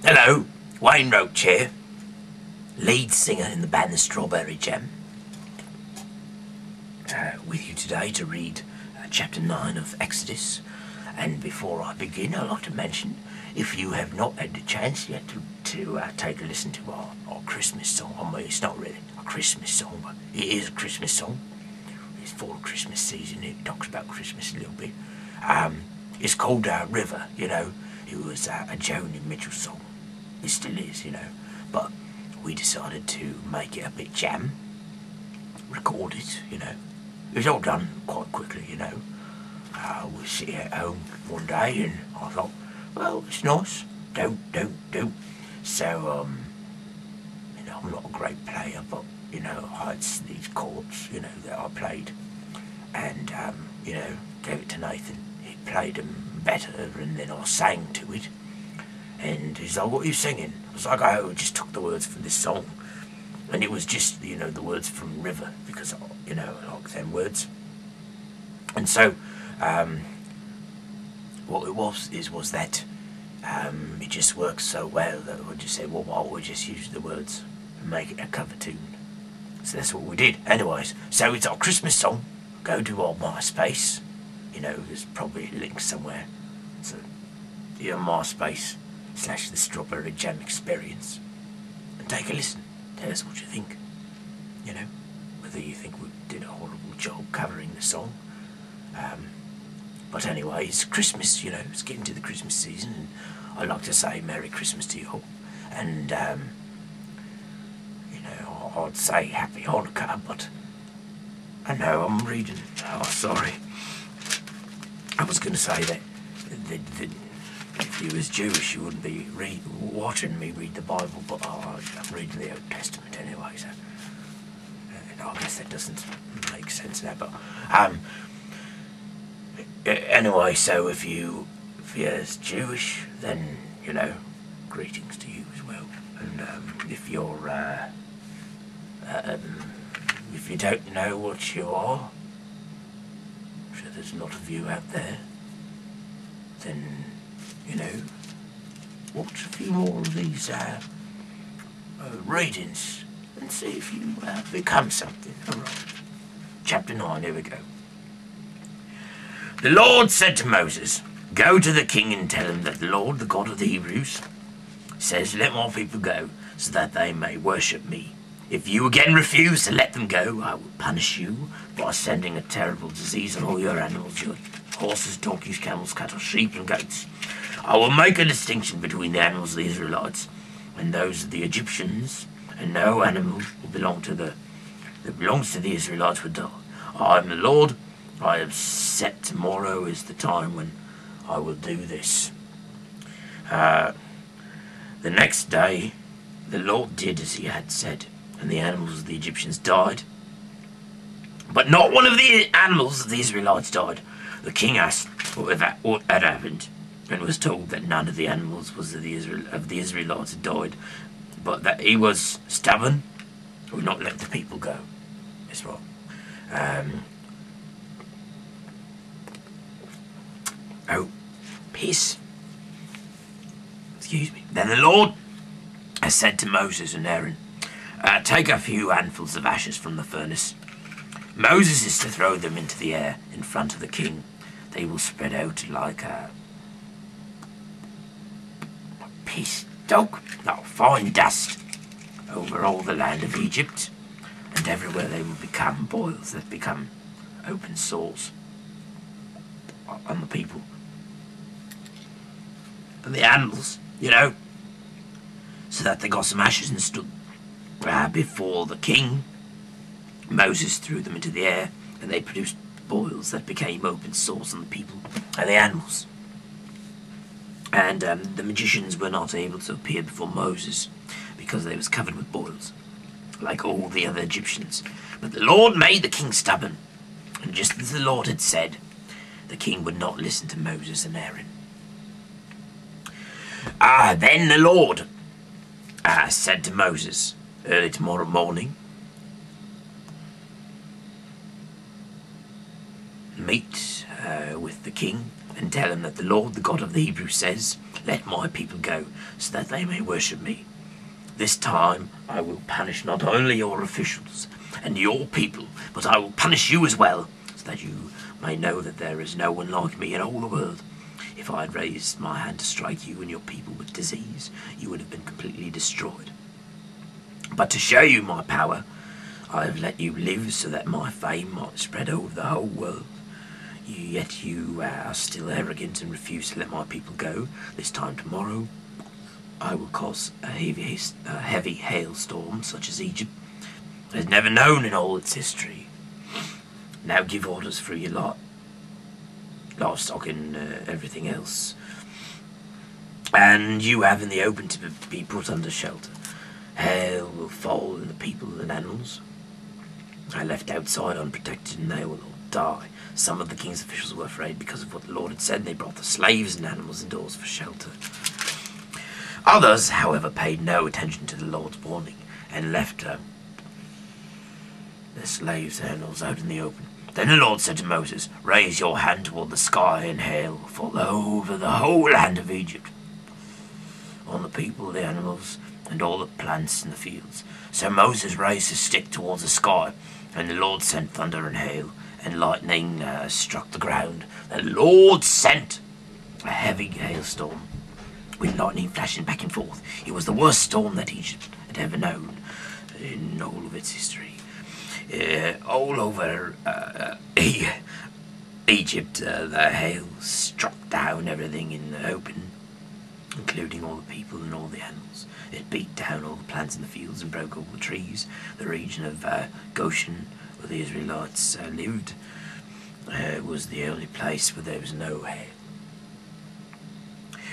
Hello, Wayne Roach here, lead singer in the band The Strawberry Jam. With you today to read chapter 9 of Exodus. And before I begin, I'd like to mention, if you have not had the chance yet to take a listen to our Christmas song. I mean, it's not really a Christmas song, but it is a Christmas song. It's for the Christmas season. It talks about Christmas a little bit. It's called River, you know. It was a Joni Mitchell song. It still is, you know. But we decided to make it a bit jam. Record it, you know. It was all done quite quickly, you know. We were sitting at home one day and I thought, well, it's nice. Do. So, you know, I'm not a great player, but, you know, I had these chords, you know, that I played. And, you know, gave it to Nathan. He played them better and then I sang to it. And he's like, what are you singing? I was like, I just took the words from this song. And it was just, you know, the words from River, because, you know, I like them words. And so, what it was that it just works so well that I just said, well, why don't we just use the words and make it a cover tune? So that's what we did. Anyways, so it's our Christmas song. Go to our MySpace. You know, there's probably a link somewhere. So, you know, MySpace / The Strawberry Jam Experience. And take a listen. Tell us what you think. You know, whether you think we did a horrible job covering the song. But anyway, it's Christmas, you know, it's getting to the Christmas season, and I'd like to say Merry Christmas to you all. And, you know, I'd say Happy Hanukkah, but I know I'm reading. Oh, sorry. I was going to say that if you was Jewish, you wouldn't be watching me read the Bible, but I'm reading the Old Testament anyway, so I guess that doesn't make sense now, but anyway, so if you're Jewish, then, you know, greetings to you as well. And if you're if you don't know what you are, I'm sure there's a lot of you out there, then, you know, watch a few more of these readings and see if you become something. Alright. Chapter 9, here we go. The Lord said to Moses, go to the king and tell him that the Lord, the God of the Hebrews, says, let my people go, so that they may worship me. If you again refuse to let them go, I will punish you by sending a terrible disease on all your animals, your horses, donkeys, camels, cattle, sheep, and goats. I will make a distinction between the animals of the Israelites and those of the Egyptians, and no animal that belongs to the Israelites will die. I am the Lord. I have set tomorrow is the time when I will do this. The next day, the Lord did as he had said, and the animals of the Egyptians died. But not one of the animals of the Israelites died. The king asked what had happened, and was told that none of the animals of the Israelites had died, but that he was stubborn, would not let the people go. That's right. Oh, piss. Excuse me. Then the Lord has said to Moses and Aaron, take a few handfuls of ashes from the furnace. Moses is to throw them into the air in front of the king. They will spread out like a piss dog, fine dust, over all the land of Egypt, and everywhere they will become boils that become open sores on the people and the animals, you know, so that they got some ashes and stood before the king. Moses threw them into the air, and they produced boils that became open sores on the people and the animals. And the magicians were not able to appear before Moses because they was covered with boils, like all the other Egyptians. But the Lord made the king stubborn, and just as the Lord had said, the king would not listen to Moses and Aaron. Then the Lord said to Moses, early tomorrow morning, meet with the king and tell him that the Lord, the God of the Hebrews, says, let my people go, so that they may worship me. This time I will punish not only your officials and your people, but I will punish you as well, so that you may know that there is no one like me in all the world. If I had raised my hand to strike you and your people with disease, you would have been completely destroyed. But to show you my power, I have let you live so that my fame might spread over the whole world. Yet you are still arrogant and refuse to let my people go. This time tomorrow, I will cause a heavy hailstorm such as Egypt has never known in all its history. Now give orders for your livestock and everything else, and you have in the open to be put under shelter. Hail will fall on the people and animals are left outside unprotected, and they will all die. Some of the king's officials were afraid because of what the Lord had said. They brought the slaves and animals indoors for shelter. Others, however, paid no attention to the Lord's warning and left their slaves and animals out in the open. Then the Lord said to Moses, "Raise your hand toward the sky, and hail will fall over the whole land of Egypt, on the people, the animals, and all the plants in the fields." So Moses raised his stick towards the sky, and the Lord sent thunder and hail, and lightning struck the ground. The Lord sent a heavy hailstorm, with lightning flashing back and forth. It was the worst storm that Egypt had ever known in all of its history. All over Egypt, the hail struck down everything in the open, including all the people and all the animals. It beat down all the plants in the fields and broke all the trees. The region of Goshen, where the Israelites lived, was the only place where there was no hail.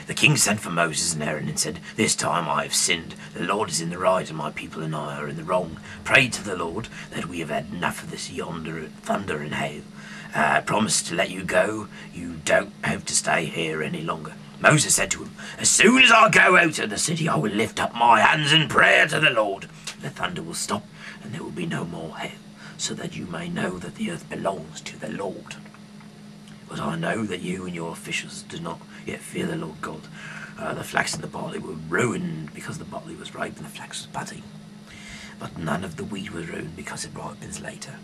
The king sent for Moses and Aaron and said, "This time I have sinned. The Lord is in the right, and my people and I are in the wrong. Pray to the Lord that we have had enough of this yonder thunder and hail. I promise to let you go. You don't have to stay here any longer." Moses said to him, "As soon as I go out of the city, I will lift up my hands in prayer to the Lord. The thunder will stop, and there will be no more hail, so that you may know that the earth belongs to the Lord. But I know that you and your officials do not yet fear the Lord God. The flax and the barley were ruined because the barley was ripe and the flax was budding. But none of the wheat was ruined because it ripens later."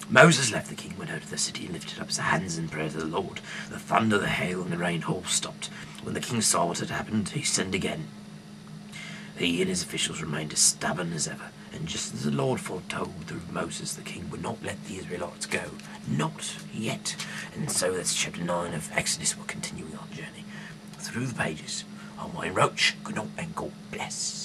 Moses left the king, went out of the city, and lifted up his hands in prayer to the Lord. The thunder, the hail, and the rain all stopped. When the king saw what had happened, he sinned again. He and his officials remained as stubborn as ever, and just as the Lord foretold through Moses, the king would not let the Israelites go. Not yet. And so that's chapter 9 of Exodus. We're continuing our journey through the pages. I'm Roach. Good night and God bless.